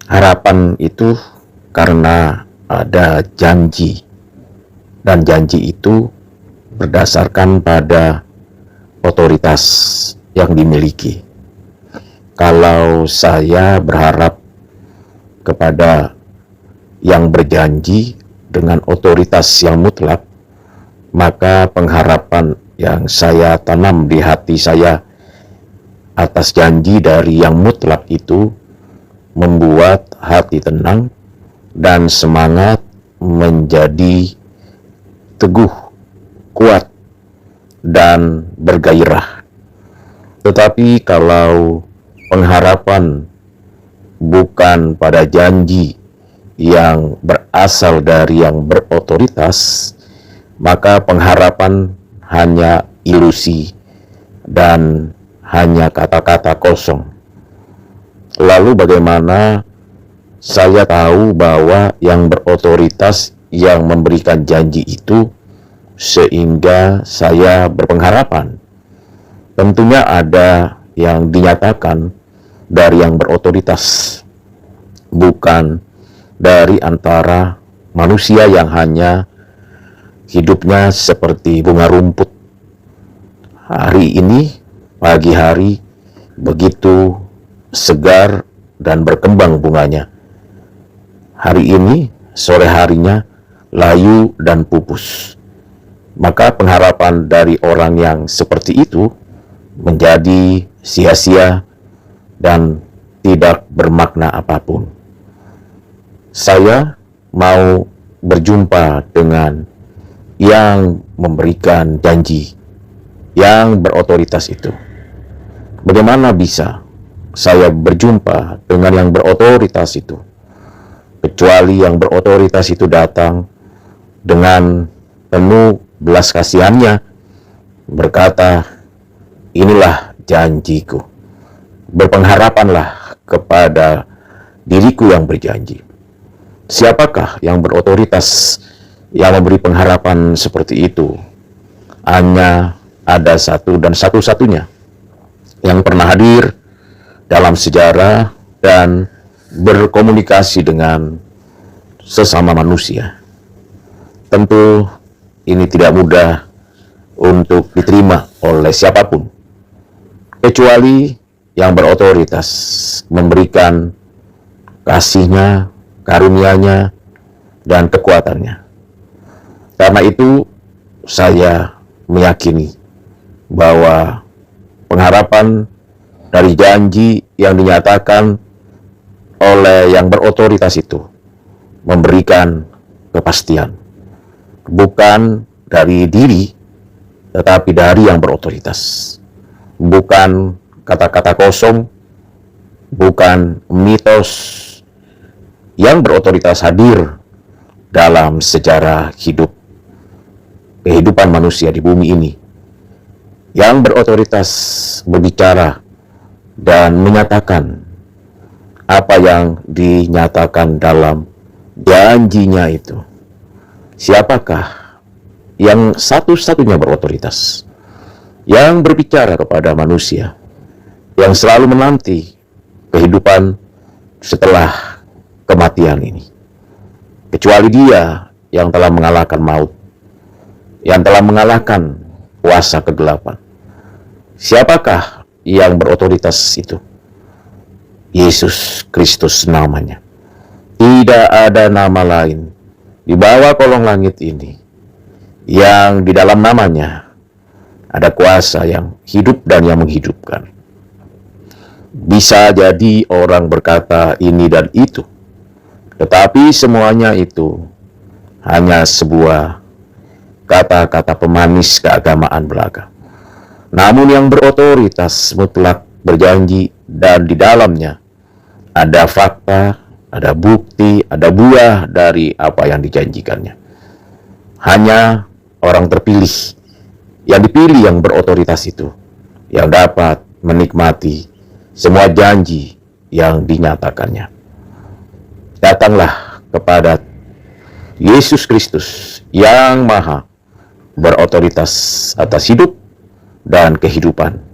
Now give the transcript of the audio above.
Harapan itu karena ada janji, dan janji itu berdasarkan pada otoritas yang dimiliki. Kalau saya berharap kepada yang berjanji dengan otoritas yang mutlak, maka pengharapan yang saya tanam di hati saya atas janji dari yang mutlak itu membuat hati tenang dan semangat menjadi teguh, kuat, dan bergairah. Tetapi kalau pengharapan bukan pada janji yang berasal dari yang berotoritas, maka pengharapan hanya ilusi dan hanya kata-kata kosong. Lalu bagaimana saya tahu bahwa yang berotoritas yang memberikan janji itu sehingga saya berpengharapan? Tentunya ada yang dinyatakan dari yang berotoritas, bukan dari antara manusia yang hanya hidupnya seperti bunga rumput. Hari ini, pagi hari, begitu segar dan berkembang bunganya. Hari ini, sore harinya, layu dan pupus. Maka pengharapan dari orang yang seperti itu menjadi sia-sia dan tidak bermakna apapun. Saya mau berjumpa dengan yang memberikan janji, yang berotoritas itu. Bagaimana bisa saya berjumpa dengan yang berotoritas itu, kecuali yang berotoritas itu datang dengan penuh belas kasihannya, berkata, inilah janjiku. Berpengharapanlah kepada diriku yang berjanji. Siapakah yang berotoritas yang memberi pengharapan seperti itu? Hanya ada satu dan satu-satunya yang pernah hadir dalam sejarah dan berkomunikasi dengan sesama manusia. Tentu ini tidak mudah untuk diterima oleh siapapun, kecuali yang berotoritas memberikan kasihnya, karunia-Nya, dan kekuatannya. Karena itu, saya meyakini bahwa pengharapan dari janji yang dinyatakan oleh yang berotoritas itu memberikan kepastian, bukan dari diri, tetapi dari yang berotoritas. Bukan kata-kata kosong, bukan mitos. Yang berotoritas hadir dalam sejarah kehidupan manusia di bumi ini. Yang berotoritas berbicara dan menyatakan apa yang dinyatakan dalam janjinya itu. Siapakah yang satu-satunya berotoritas yang berbicara kepada manusia, yang selalu menanti kehidupan setelah kematian ini, kecuali Dia yang telah mengalahkan maut, yang telah mengalahkan kuasa kegelapan. Siapakah yang berotoritas itu? Yesus Kristus namanya. Tidak ada nama lain di bawah kolong langit ini yang di dalam namanya ada kuasa yang hidup dan yang menghidupkan. Bisa jadi orang berkata ini dan itu, tetapi semuanya itu hanya sebuah kata-kata pemanis keagamaan belaka. Namun yang berotoritas mutlak berjanji dan di dalamnya ada fakta, ada bukti, ada buah dari apa yang dijanjikannya. Hanya orang terpilih, yang dipilih yang berotoritas itu, yang dapat menikmati semua janji yang dinyatakannya. Datanglah kepada Yesus Kristus yang maha berotoritas atas hidup dan kehidupan.